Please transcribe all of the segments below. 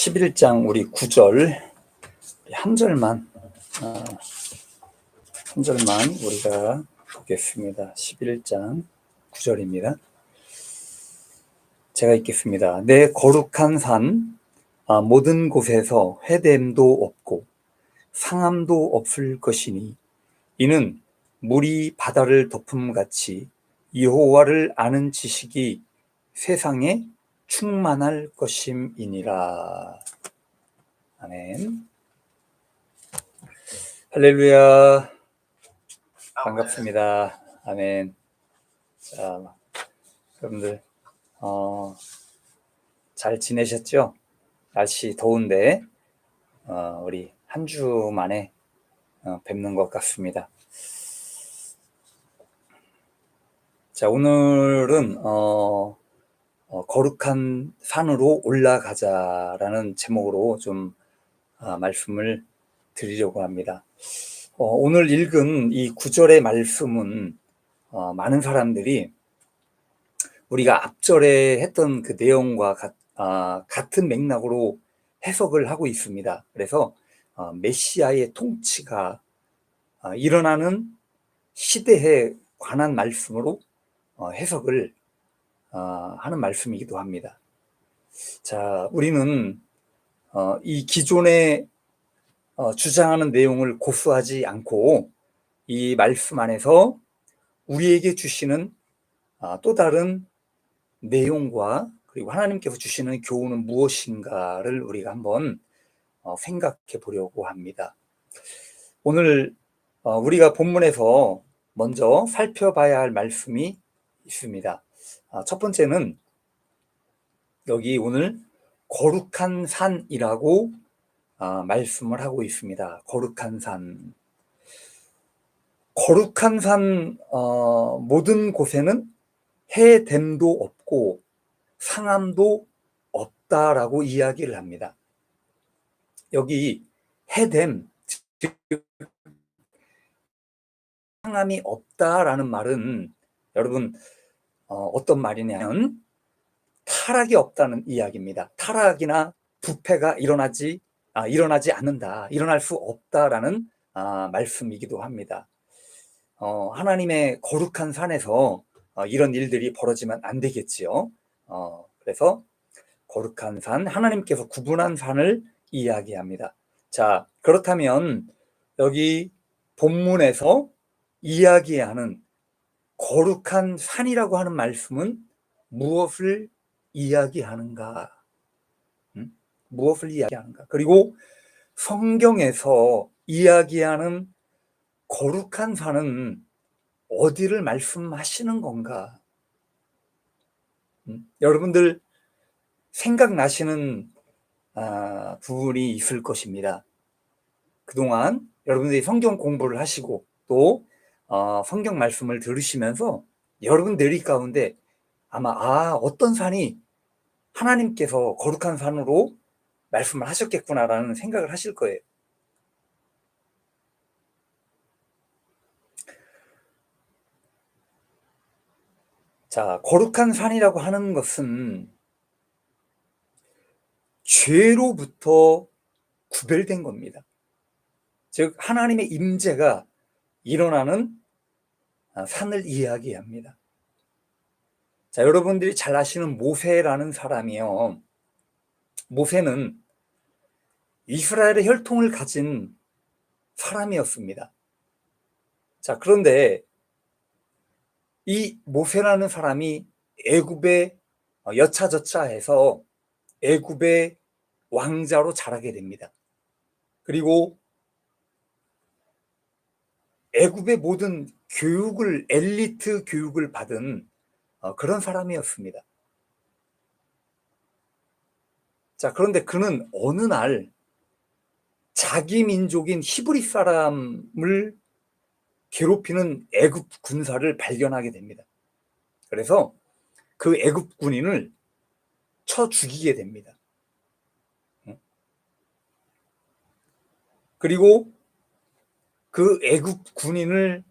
11장 우리 9절 한 절만 우리가 보겠습니다. 11장 9절입니다. 제가 읽겠습니다. 내 거룩한 산 모든 곳에서 회됨도 없고 상함도 없을 것이니 이는 물이 바다를 덮음같이 여호와를 아는 지식이 세상에 충만할 것임이니라. 아멘. 할렐루야. 반갑습니다. 아멘. 자, 여러분들 잘 지내셨죠? 날씨 더운데 우리 한 주 만에 뵙는 것 같습니다. 자, 오늘은 거룩한 산으로 올라가자라는 제목으로 좀 말씀을 드리려고 합니다. 오늘 읽은 이 9절의 말씀은 많은 사람들이 우리가 앞절에 했던 그 내용과 같은 맥락으로 해석을 하고 있습니다. 그래서 메시아의 통치가 일어나는 시대에 관한 말씀으로 해석을 하는 말씀이기도 합니다. 자, 우리는 이 기존에 주장하는 내용을 고수하지 않고 이 말씀 안에서 우리에게 주시는 또 다른 내용과 그리고 하나님께서 주시는 교훈은 무엇인가를 우리가 한번 생각해 보려고 합니다. 오늘 우리가 본문에서 먼저 살펴봐야 할 말씀이 있습니다. 첫 번째는 여기 오늘 거룩한 산이라고 말씀을 하고 있습니다. 거룩한 산. 거룩한 산 모든 곳에는 해됨도 없고 상함도 없다라고 이야기를 합니다. 여기 해됨, 상함이 없다라는 말은 여러분 어떤 말이냐면 타락이 없다는 이야기입니다. 타락이나 부패가 일어나지 않는다, 일어날 수 없다라는 말씀이기도 합니다. 하나님의 거룩한 산에서 이런 일들이 벌어지면 안 되겠지요. 그래서 거룩한 산, 하나님께서 구분한 산을 이야기합니다. 자, 그렇다면 여기 본문에서 이야기하는 거룩한 산이라고 하는 말씀은 무엇을 이야기하는가? 무엇을 이야기하는가? 그리고 성경에서 이야기하는 거룩한 산은 어디를 말씀하시는 건가? 여러분들 생각나시는 부분이 있을 것입니다. 그동안 여러분들이 성경 공부를 하시고 또 성경 말씀을 들으시면서 여러분들 가운데 아마 어떤 산이 하나님께서 거룩한 산으로 말씀을 하셨겠구나라는 생각을 하실 거예요. 자, 거룩한 산이라고 하는 것은 죄로부터 구별된 겁니다. 즉 하나님의 임재가 일어나는 산을 이야기합니다. 자, 여러분들이 잘 아시는 모세라는 사람이요. 모세는 이스라엘의 혈통을 가진 사람이었습니다. 자, 그런데 이 모세라는 사람이 애굽에 여차저차해서 애굽의 왕자로 자라게 됩니다. 그리고 애굽의 모든 교육을, 엘리트 교육을 받은 그런 사람이었습니다. 자, 그런데 그는 어느 날 자기 민족인 히브리 사람을 괴롭히는 애굽 군사를 발견하게 됩니다. 그래서 그 애굽 군인을 쳐 죽이게 됩니다. 그리고 그 애굽 군인을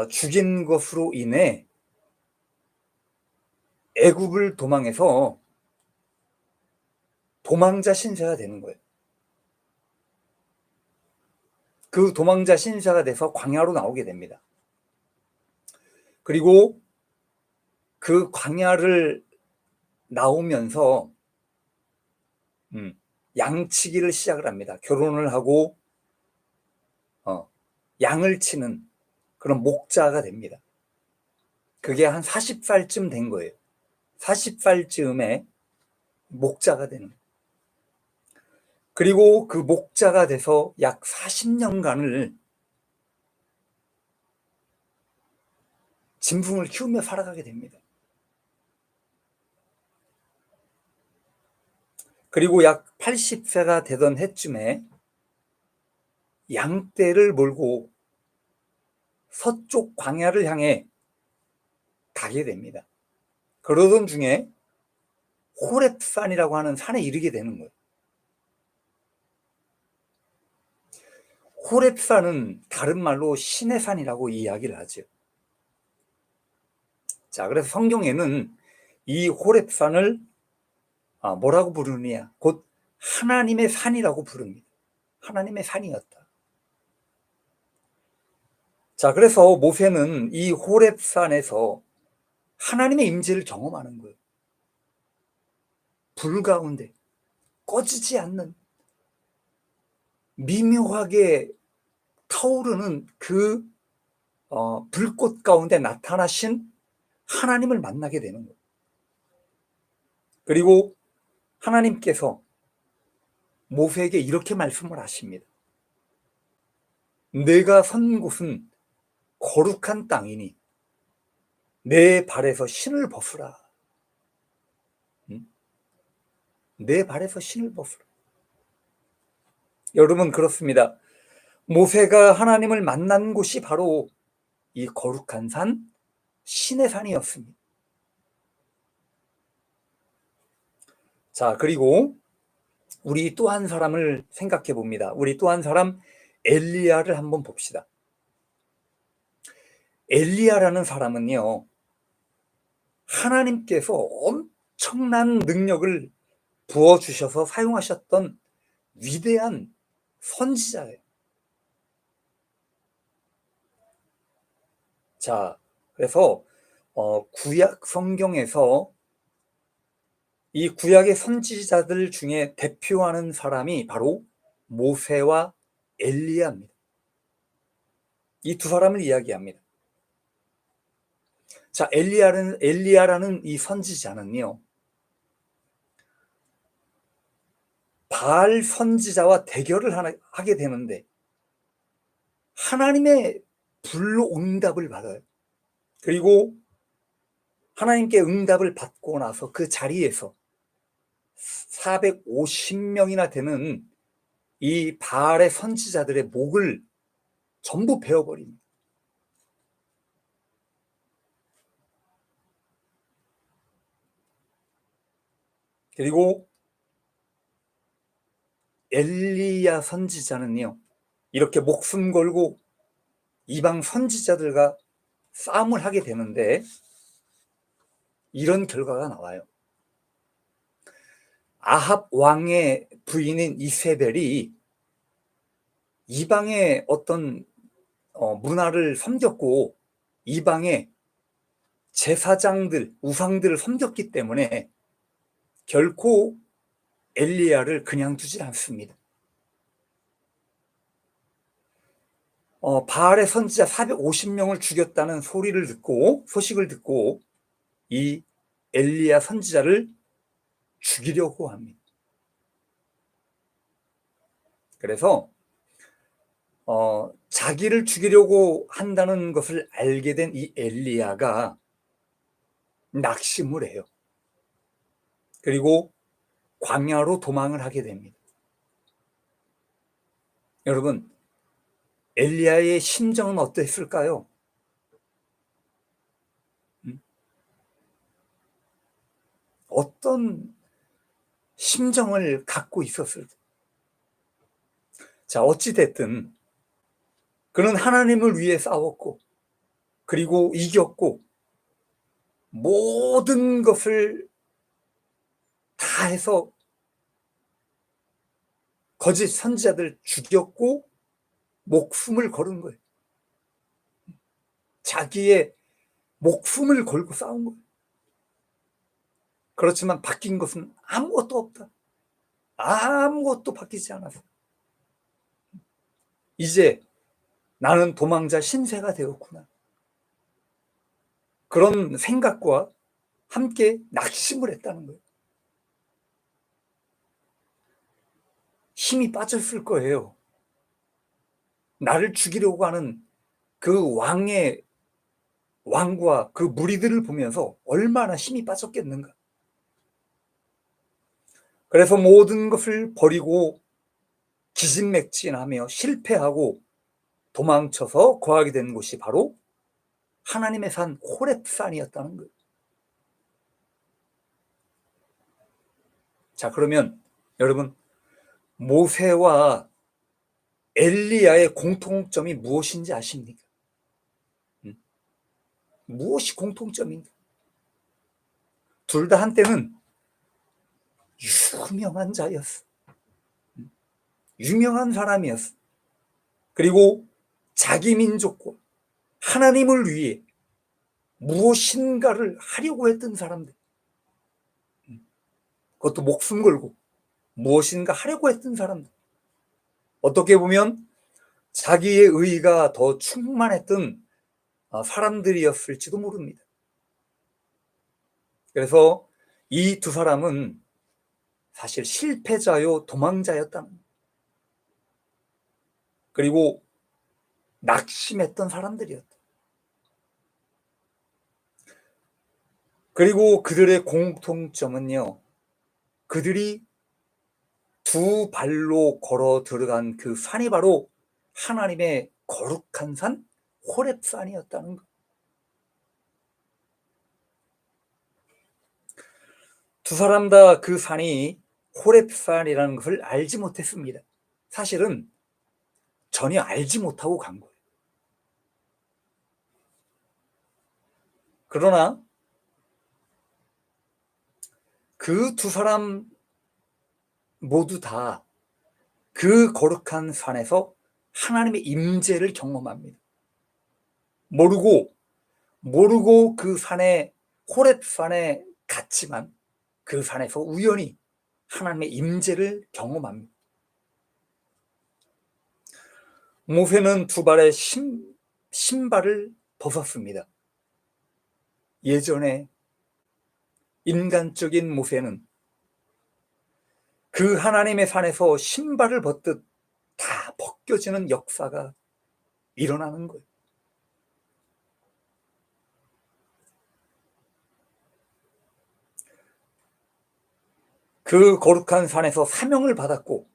죽인 것으로 인해 애굽을 도망해서 도망자 신세가 되는 거예요. 그 도망자 신세가 돼서 광야로 나오게 됩니다. 그리고 그 광야를 나오면서 양치기를 시작을 합니다. 결혼을 하고 양을 치는 그런 목자가 됩니다. 그게 한 40살쯤 된 거예요. 40살쯤에 목자가 되는 거예요. 그리고 그 목자가 돼서 약 40년간을 짐승을 키우며 살아가게 됩니다. 그리고 약 80세가 되던 해쯤에 양떼를 몰고 서쪽 광야를 향해 가게 됩니다. 그러던 중에 호렙산이라고 하는 산에 이르게 되는 거예요. 호렙산은 다른 말로 신의 산이라고 이야기를 하죠. 자, 그래서 성경에는 이 호렙산을 뭐라고 부르느냐? 곧 하나님의 산이라고 부릅니다. 하나님의 산이었다. 자, 그래서 모세는 이 호렙산에서 하나님의 임재를 경험하는 거예요. 불 가운데 꺼지지 않는 미묘하게 타오르는 그 불꽃 가운데 나타나신 하나님을 만나게 되는 거예요. 그리고 하나님께서 모세에게 이렇게 말씀을 하십니다. 내가 선 곳은 거룩한 땅이니 내 발에서 신을 벗으라. 내 발에서 신을 벗으라. 여러분, 그렇습니다. 모세가 하나님을 만난 곳이 바로 이 거룩한 산, 신의 산이었습니다. 자, 그리고 우리 또 한 사람을 생각해 봅니다. 우리 또 한 사람, 엘리야를 한번 봅시다. 엘리야라는 사람은요, 하나님께서 엄청난 능력을 부어주셔서 사용하셨던 위대한 선지자예요. 자, 그래서 구약 성경에서 이 구약의 선지자들 중에 대표하는 사람이 바로 모세와 엘리야입니다. 이 두 사람을 이야기합니다. 자, 엘리야라는 이 선지자는요, 바알 선지자와 대결을 하게 되는데 하나님의 불로 응답을 받아요. 그리고 하나님께 응답을 받고 나서 그 자리에서 450명이나 되는 이 바알의 선지자들의 목을 전부 베어버립니다. 그리고 엘리야 선지자는요, 이렇게 목숨 걸고 이방 선지자들과 싸움을 하게 되는데 이런 결과가 나와요. 아합 왕의 부인인 이세벨이 이방의 어떤 문화를 섬겼고 이방의 제사장들, 우상들을 섬겼기 때문에 결코 엘리야를 그냥 두지 않습니다. 바알의 선지자 450명을 죽였다는 소식을 듣고 이 엘리야 선지자를 죽이려고 합니다. 그래서 자기를 죽이려고 한다는 것을 알게 된 이 엘리야가 낙심을 해요. 그리고 광야로 도망을 하게 됩니다. 여러분, 엘리야의 심정은 어땠을까요? 어떤 심정을 갖고 있었을까? 자, 어찌됐든 그는 하나님을 위해 싸웠고 그리고 이겼고 모든 것을 다 해서 거짓 선지자들 죽였고 목숨을 걸은 거예요. 자기의 목숨을 걸고 싸운 거예요. 그렇지만 바뀐 것은 아무것도 없다. 아무것도 바뀌지 않아서 이제 나는 도망자 신세가 되었구나. 그런 생각과 함께 낙심을 했다는 거예요. 힘이 빠졌을 거예요. 나를 죽이려고 하는 그 왕과 그 무리들을 보면서 얼마나 힘이 빠졌겠는가. 그래서 모든 것을 버리고 기진맥진하며 실패하고 도망쳐서 거하게 된 곳이 바로 하나님의 산 호렙산이었다는 거예요. 자, 그러면 여러분, 모세와 엘리야의 공통점이 무엇인지 아십니까? 무엇이 공통점인가? 둘 다 한때는 유명한 자였어. 유명한 사람이었어. 그리고 자기 민족과 하나님을 위해 무엇인가를 하려고 했던 사람들. 그것도 목숨 걸고 무엇인가 하려고 했던 사람들. 어떻게 보면 자기의 의의가 더 충만했던 사람들이었을지도 모릅니다. 그래서 이 두 사람은 사실 실패자요 도망자였다는 거예요. 그리고 낙심했던 사람들이었다. 그리고 그들의 공통점은요, 그들이 두 발로 걸어 들어간 그 산이 바로 하나님의 거룩한 산 호렙산이었다는 것. 두 사람 다 그 산이 호렙산이라는 것을 알지 못했습니다. 사실은 전혀 알지 못하고 간 거예요. 그러나 그 두 사람 모두 다 그 거룩한 산에서 하나님의 임재를 경험합니다. 모르고 그 산에 호렙산에 갔지만 그 산에서 우연히 하나님의 임재를 경험합니다. 모세는 두 발의 신발을 벗었습니다. 예전에 인간적인 모세는 그 하나님의 산에서 신발을 벗듯 다 벗겨지는 역사가 일어나는 거예요. 그 거룩한 산에서 사명을 받았고,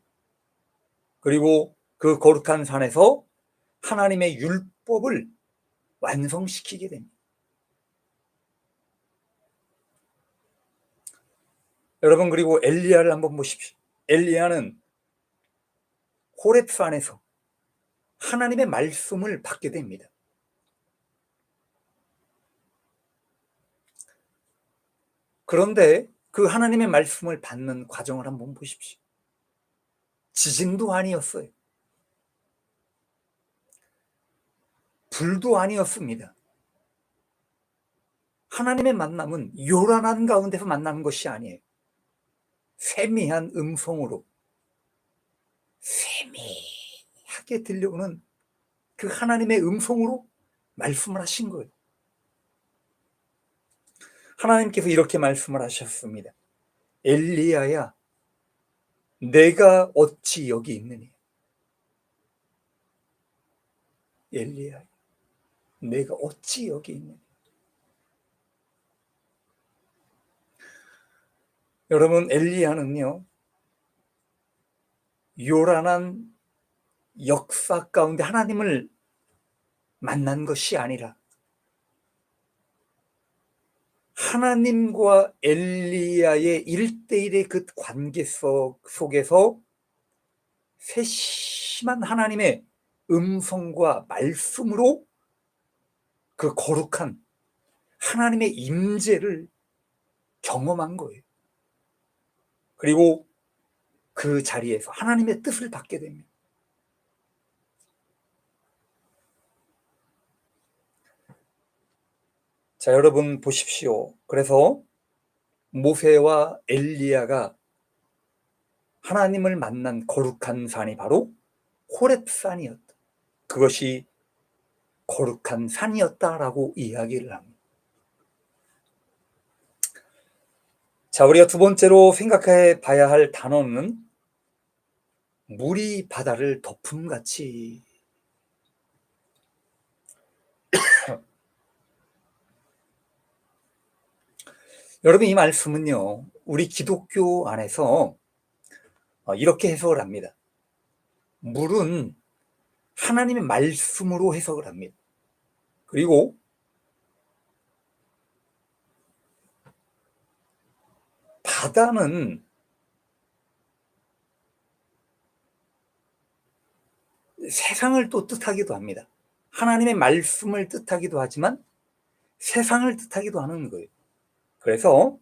그리고 그 거룩한 산에서 하나님의 율법을 완성시키게 됩니다. 여러분, 그리고 엘리야를 한번 보십시오. 엘리야는 호렙산에서 하나님의 말씀을 받게 됩니다. 그런데 그 하나님의 말씀을 받는 과정을 한번 보십시오. 지진도 아니었어요. 불도 아니었습니다. 하나님의 만남은 요란한 가운데서 만나는 것이 아니에요. 세미한 음성으로 세미하게 들려오는 그 하나님의 음성으로 말씀을 하신 거예요. 하나님께서 이렇게 말씀을 하셨습니다. 엘리야야, 내가 어찌 여기 있느냐? 엘리야야, 내가 어찌 여기 있느냐? 여러분, 엘리야는요, 요란한 역사 가운데 하나님을 만난 것이 아니라 하나님과 엘리야의 1대1의 그 관계 속에서 세심한 하나님의 음성과 말씀으로 그 거룩한 하나님의 임재를 경험한 거예요. 그리고 그 자리에서 하나님의 뜻을 받게 됩니다. 자, 여러분 보십시오. 그래서 모세와 엘리야가 하나님을 만난 거룩한 산이 바로 호렙산이었다. 그것이 거룩한 산이었다라고 이야기를 합니다. 자, 우리가 두 번째로 생각해 봐야 할 단어는 물이 바다를 덮음같이. 여러분, 이 말씀은요, 우리 기독교 안에서 이렇게 해석을 합니다. 물은 하나님의 말씀으로 해석을 합니다. 그리고 바다는 세상을 또 뜻하기도 합니다. 하나님의 말씀을 뜻하기도 하지만 세상을 뜻하기도 하는 거예요. 그래서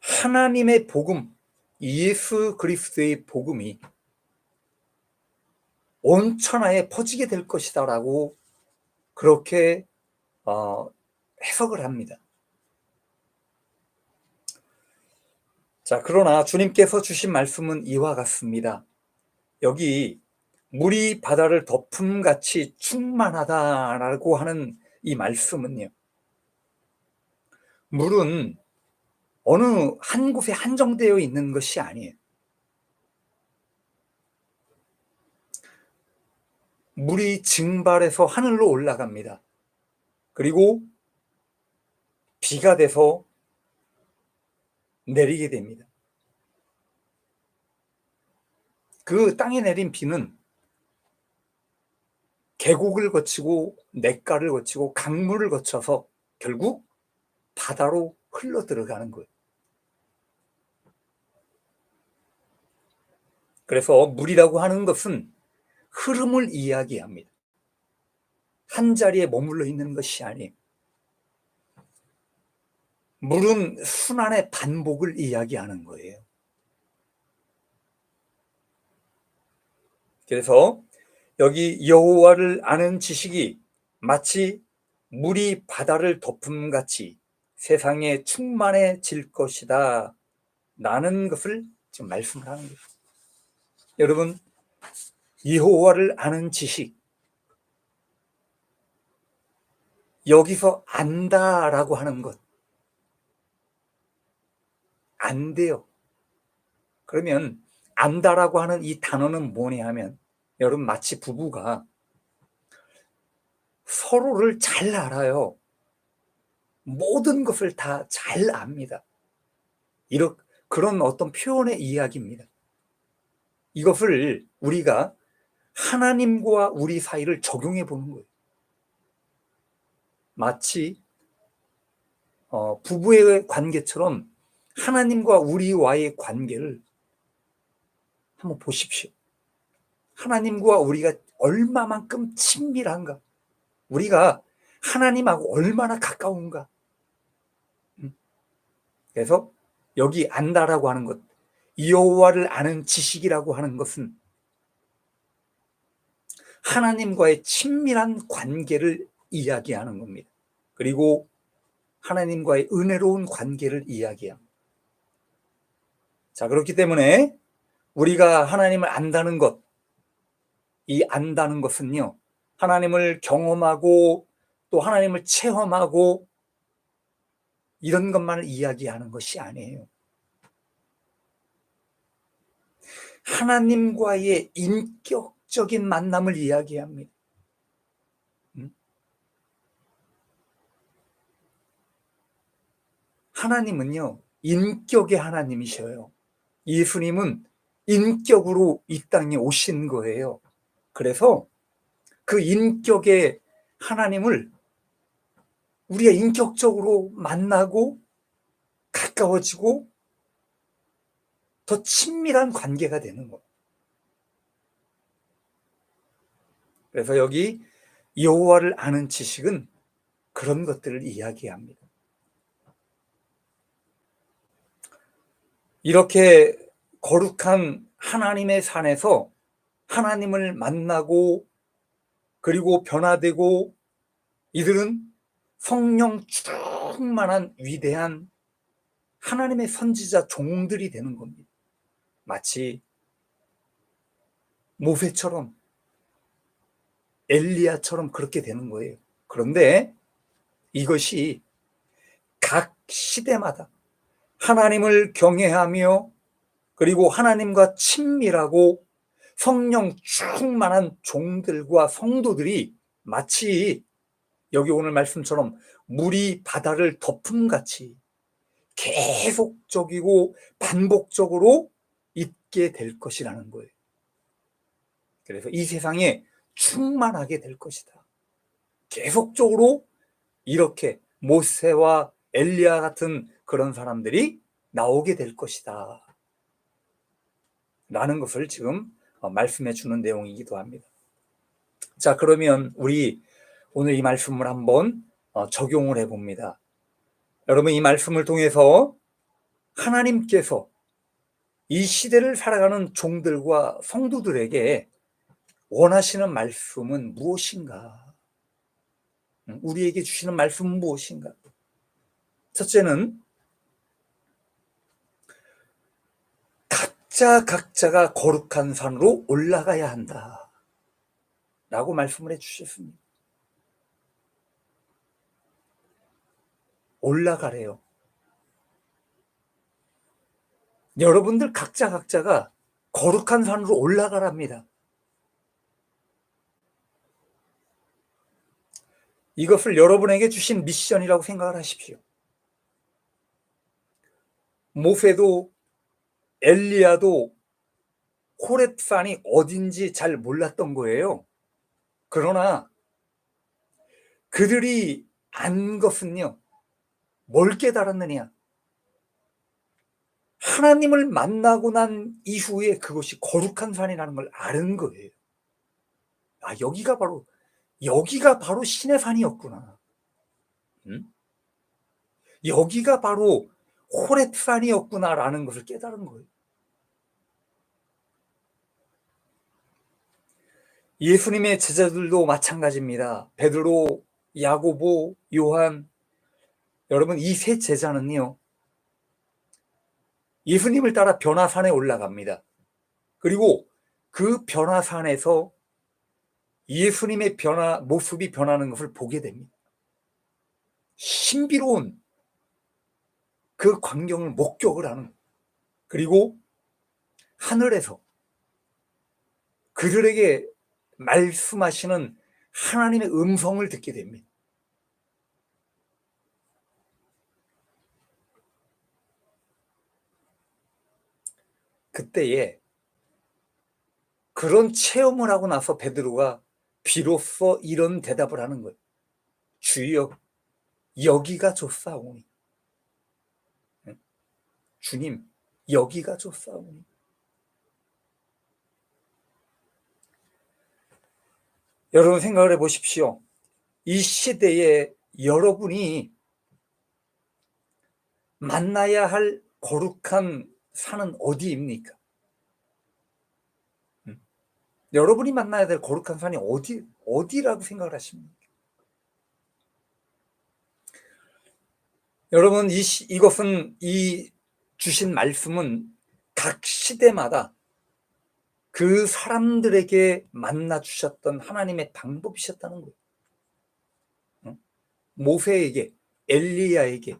하나님의 복음, 예수 그리스도의 복음이 온 천하에 퍼지게 될 것이다라고 그렇게 해석을 합니다. 자, 그러나 주님께서 주신 말씀은 이와 같습니다. 여기 물이 바다를 덮음같이 충만하다라고 하는 이 말씀은요, 물은 어느 한 곳에 한정되어 있는 것이 아니에요. 물이 증발해서 하늘로 올라갑니다. 그리고 비가 돼서 내리게 됩니다. 그 땅에 내린 비는 계곡을 거치고 냇가를 거치고 강물을 거쳐서 결국 바다로 흘러 들어가는 거예요. 그래서 물이라고 하는 것은 흐름을 이야기합니다. 한 자리에 머물러 있는 것이 아니에요. 물은 순환의 반복을 이야기하는 거예요. 그래서 여기 여호와를 아는 지식이 마치 물이 바다를 덮음같이 세상에 충만해질 것이다 라는 것을 지금 말씀을 하는 거예요. 여러분, 여호와를 아는 지식, 여기서 안다라고 하는 것, 안 돼요. 그러면 안다라고 하는 이 단어는 뭐냐 하면, 여러분, 마치 부부가 서로를 잘 알아요. 모든 것을 다 잘 압니다. 그런 어떤 표현의 이야기입니다. 이것을 우리가 하나님과 우리 사이를 적용해 보는 거예요. 마치 부부의 관계처럼 하나님과 우리와의 관계를 한번 보십시오. 하나님과 우리가 얼마만큼 친밀한가? 우리가 하나님하고 얼마나 가까운가? 그래서 여기 안다라고 하는 것, 여호와를 아는 지식이라고 하는 것은 하나님과의 친밀한 관계를 이야기하는 겁니다. 그리고 하나님과의 은혜로운 관계를 이야기합니다. 자, 그렇기 때문에 우리가 하나님을 안다는 것, 이 안다는 것은요, 하나님을 경험하고 또 하나님을 체험하고 이런 것만을 이야기하는 것이 아니에요. 하나님과의 인격적인 만남을 이야기합니다. 하나님은요, 인격의 하나님이셔요. 예수님은 인격으로 이 땅에 오신 거예요. 그래서 그 인격의 하나님을 우리가 인격적으로 만나고 가까워지고 더 친밀한 관계가 되는 거예요. 그래서 여기 여호와를 아는 지식은 그런 것들을 이야기합니다. 이렇게 거룩한 하나님의 산에서 하나님을 만나고 그리고 변화되고 이들은 성령 충만한 위대한 하나님의 선지자 종들이 되는 겁니다. 마치 모세처럼 엘리야처럼 그렇게 되는 거예요. 그런데 이것이 각 시대마다 하나님을 경외하며 그리고 하나님과 친밀하고 성령 충만한 종들과 성도들이 마치 여기 오늘 말씀처럼 물이 바다를 덮음같이 계속적이고 반복적으로 있게 될 것이라는 거예요. 그래서 이 세상에 충만하게 될 것이다. 계속적으로 이렇게 모세와 엘리야 같은 그런 사람들이 나오게 될 것이다 라는 것을 지금 말씀해 주는 내용이기도 합니다. 자, 그러면 우리 오늘 이 말씀을 한번 적용을 해봅니다. 여러분, 이 말씀을 통해서 하나님께서 이 시대를 살아가는 종들과 성도들에게 원하시는 말씀은 무엇인가? 우리에게 주시는 말씀은 무엇인가? 첫째는 각자가 거룩한 산으로 올라가야 한다 라고 말씀을 해주셨습니다. 올라가래요. 여러분들 각자가 거룩한 산으로 올라가랍니다. 이것을 여러분에게 주신 미션이라고 생각을 하십시오. 모세도 엘리야도 호렙산이 어딘지 잘 몰랐던 거예요. 그러나 그들이 안 것은요, 뭘 깨달았느냐? 하나님을 만나고 난 이후에 그것이 거룩한 산이라는 걸 아는 거예요. 아, 여기가 바로 신의 산이었구나. 여기가 바로 호렙산이었구나라는 것을 깨달은 거예요. 예수님의 제자들도 마찬가지입니다. 베드로, 야고보, 요한. 여러분, 이 세 제자는요, 예수님을 따라 변화산에 올라갑니다. 그리고 그 변화산에서 예수님의 모습이 변하는 것을 보게 됩니다. 신비로운 그 광경을 목격을 하는 거예요. 그리고 하늘에서 그들에게 말씀하시는 하나님의 음성을 듣게 됩니다. 그때에 그런 체험을 하고 나서 베드로가 비로소 이런 대답을 하는 거예요. 주여, 여기가 좋사오니. 주님, 여기가 좋사오니. 여러분 생각을 해보십시오. 이 시대에 여러분이 만나야 할 거룩한 산은 어디입니까? 여러분이 만나야 될 거룩한 산이 어디라고 생각을 하십니까? 여러분, 이것은 이 주신 말씀은 각 시대마다 그 사람들에게 만나 주셨던 하나님의 방법이셨다는 거예요. 모세에게, 엘리야에게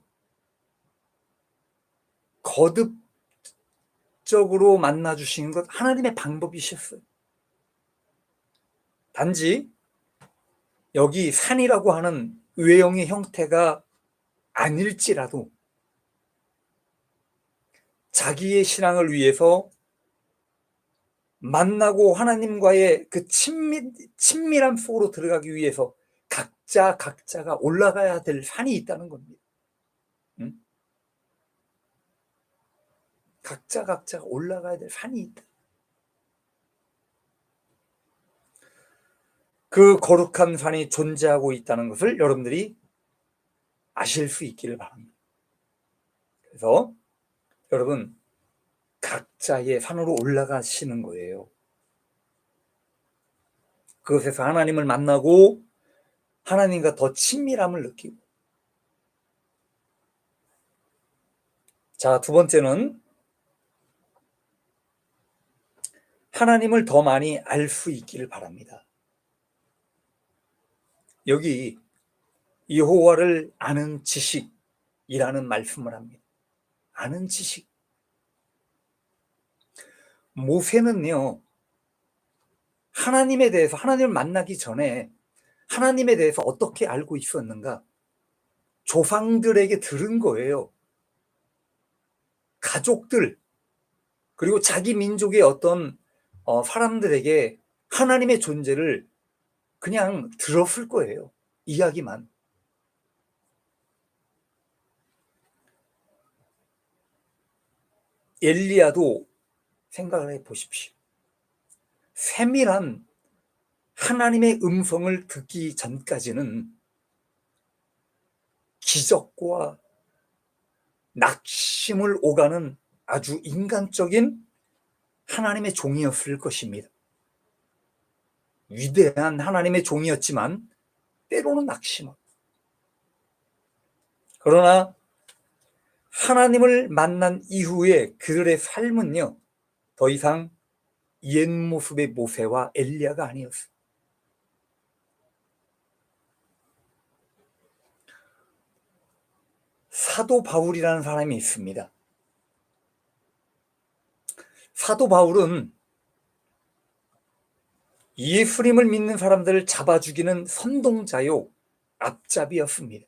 거듭적으로 만나 주신 것 하나님의 방법이셨어요. 단지 여기 산이라고 하는 외형의 형태가 아닐지라도 자기의 신앙을 위해서 만나고 하나님과의 그 친밀함 속으로 들어가기 위해서 각자가 올라가야 될 산이 있다는 겁니다. 각자가 올라가야 될 산이 있다. 그 거룩한 산이 존재하고 있다는 것을 여러분들이 아실 수 있기를 바랍니다. 그래서 여러분, 각자의 산으로 올라가시는 거예요. 그곳에서 하나님을 만나고 하나님과 더 친밀함을 느끼고. 자, 두 번째는 하나님을 더 많이 알 수 있기를 바랍니다. 여기 여호와를 아는 지식이라는 말씀을 합니다. 아는 지식. 모세는요, 하나님에 대해서, 하나님을 만나기 전에 하나님에 대해서 어떻게 알고 있었는가? 조상들에게 들은 거예요. 가족들, 그리고 자기 민족의 어떤 사람들에게 하나님의 존재를 그냥 들었을 거예요. 이야기만. 엘리야도 생각을 해 보십시오. 세밀한 하나님의 음성을 듣기 전까지는 기적과 낙심을 오가는 아주 인간적인 하나님의 종이었을 것입니다. 위대한 하나님의 종이었지만 때로는 낙심하고. 그러나 하나님을 만난 이후에 그들의 삶은요, 더 이상 옛 모습의 모세와 엘리야가 아니었어요. 사도 바울이라는 사람이 있습니다. 사도 바울은 예수님을 믿는 사람들을 잡아 죽이는 선동자요, 앞잡이였습니다.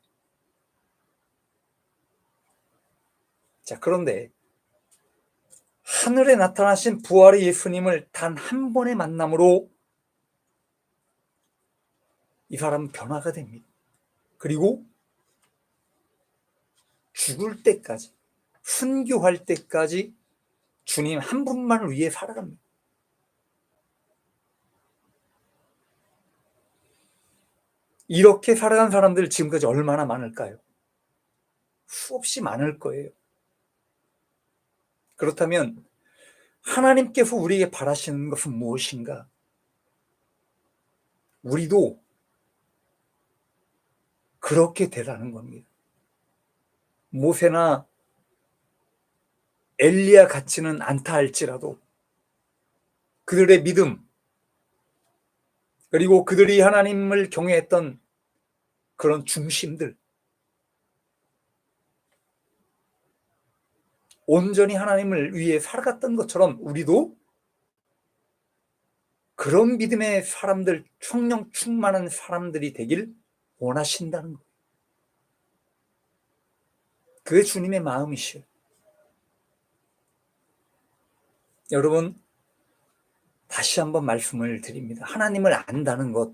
자, 그런데 하늘에 나타나신 부활의 예수님을 단 한 번의 만남으로 이 사람은 변화가 됩니다. 그리고 죽을 때까지, 순교할 때까지 주님 한 분만을 위해 살아갑니다. 이렇게 살아간 사람들 지금까지 얼마나 많을까요? 수없이 많을 거예요. 그렇다면 하나님께서 우리에게 바라시는 것은 무엇인가? 우리도 그렇게 되라는 겁니다. 모세나 엘리야 같지는 않다 할지라도 그들의 믿음, 그리고 그들이 하나님을 경외했던 그런 중심들, 온전히 하나님을 위해 살아갔던 것처럼 우리도 그런 믿음의 사람들, 성령 충만한 사람들이 되길 원하신다는 거예요. 그게 주님의 마음이시요. 여러분, 다시 한번 말씀을 드립니다. 하나님을 안다는 것,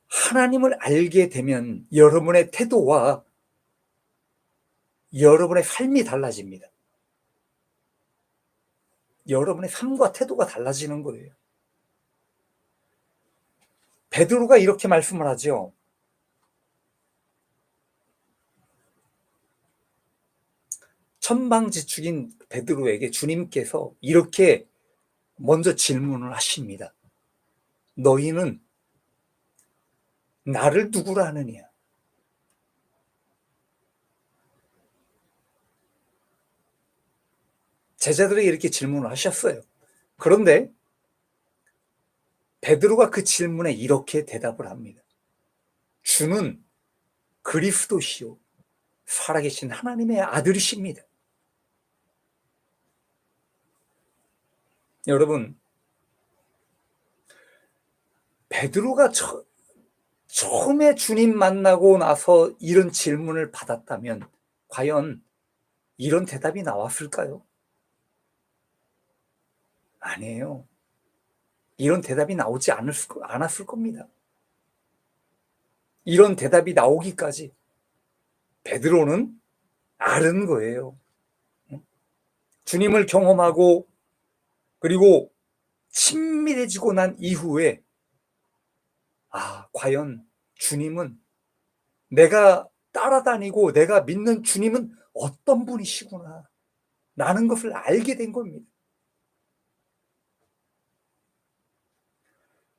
하나님을 알게 되면 여러분의 태도와 여러분의 삶이 달라집니다. 여러분의 삶과 태도가 달라지는 거예요. 베드로가 이렇게 말씀을 하죠. 천방지축인 베드로에게 주님께서 이렇게 먼저 질문을 하십니다. 너희는 나를 누구라 하느냐? 제자들에게 이렇게 질문을 하셨어요. 그런데 베드로가 그 질문에 이렇게 대답을 합니다. 주는 그리스도시요 살아계신 하나님의 아들이십니다. 여러분, 베드로가 처음에 주님 만나고 나서 이런 질문을 받았다면 과연 이런 대답이 나왔을까요? 아니에요. 이런 대답이 나오지 않았을 겁니다. 이런 대답이 나오기까지 베드로는 앓은 거예요. 주님을 경험하고 그리고 친밀해지고 난 이후에 과연 주님은 내가 따라다니고 내가 믿는 주님은 어떤 분이시구나 라는 것을 알게 된 겁니다.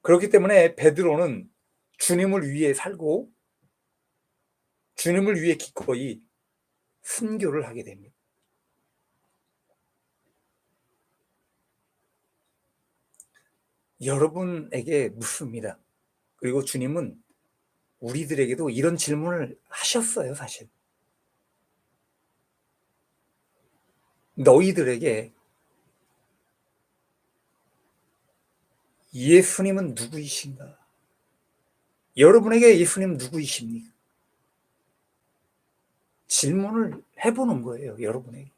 그렇기 때문에 베드로는 주님을 위해 살고 주님을 위해 기꺼이 순교를 하게 됩니다. 여러분에게 묻습니다. 그리고 주님은 우리들에게도 이런 질문을 하셨어요, 사실. 너희들에게 예수님은 누구이신가? 여러분에게 예수님은 누구이십니까? 질문을 해보는 거예요, 여러분에게.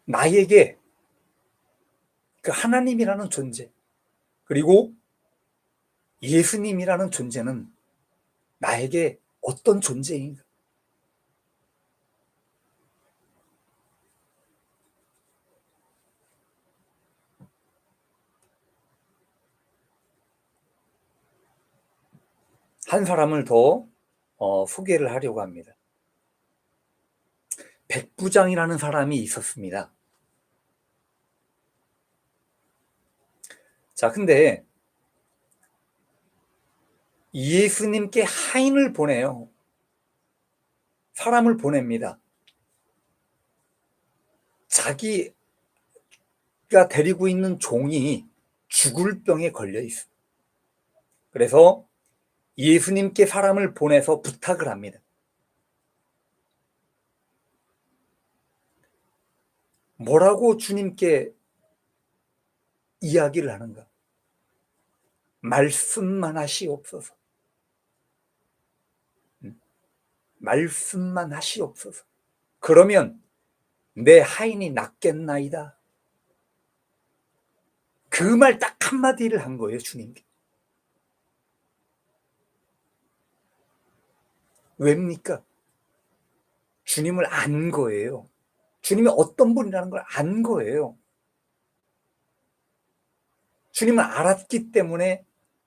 나에게 그 하나님이라는 존재, 그리고 예수님이라는 존재는 나에게 어떤 존재인가? 한 사람을 더 소개를 하려고 합니다. 백부장이라는 사람이 있었습니다. 자, 근데 예수님께 하인을 보내요. 사람을 보냅니다. 자기가 데리고 있는 종이 죽을 병에 걸려 있어. 그래서 예수님께 사람을 보내서 부탁을 합니다. 뭐라고 주님께 이야기를 하는가? 말씀만 하시옵소서. 말씀만 하시옵소서. 그러면 내 하인이 낫겠나이다. 그 말 딱 한마디를 한 거예요, 주님께. 왜입니까? 주님을 안 거예요. 주님이 어떤 분이라는 걸 안 거예요. 주님을 알았기 때문에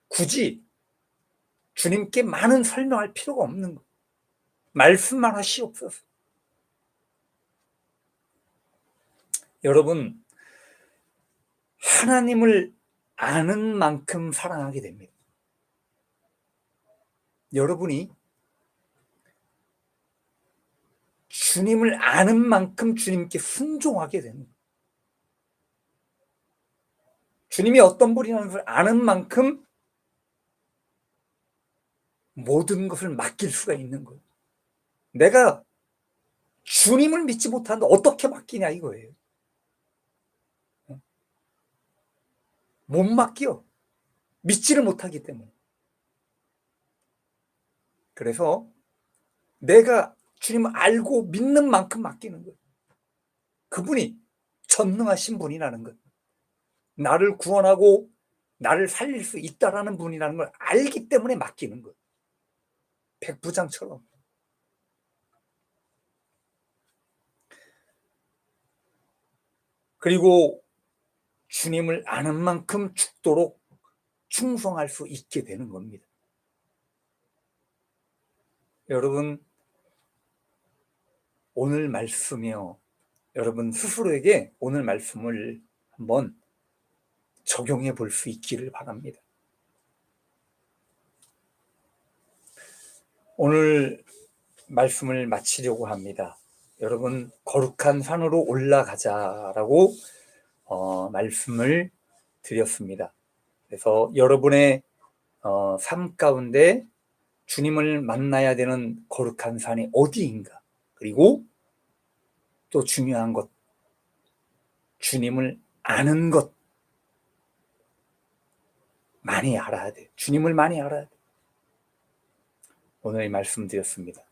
굳이 주님께 많은 설명할 필요가 없는 거예요. 말씀만 하시옵소서. 여러분, 하나님을 아는 만큼 사랑하게 됩니다. 여러분이 주님을 아는 만큼 주님께 순종하게 되는 거예요. 주님이 어떤 분이라는 걸 아는 만큼 모든 것을 맡길 수가 있는 거예요. 내가 주님을 믿지 못하는데 어떻게 맡기냐 이거예요. 못 맡겨. 믿지를 못하기 때문에. 그래서 내가 주님을 알고 믿는 만큼 맡기는 거예요. 그분이 전능하신 분이라는 것. 나를 구원하고 나를 살릴 수 있다라는 분이라는 걸 알기 때문에 맡기는 거예요. 백부장처럼. 그리고 주님을 아는 만큼 죽도록 충성할 수 있게 되는 겁니다. 여러분, 오늘 말씀이요. 여러분 스스로에게 오늘 말씀을 한번 적용해 볼 수 있기를 바랍니다. 오늘 말씀을 마치려고 합니다. 여러분, 거룩한 산으로 올라가자라고 말씀을 드렸습니다. 그래서 여러분의 삶 가운데 주님을 만나야 되는 거룩한 산이 어디인가? 그리고 또 중요한 것, 주님을 아는 것 많이 알아야 돼. 주님을 많이 알아야 돼. 오늘 말씀드렸습니다.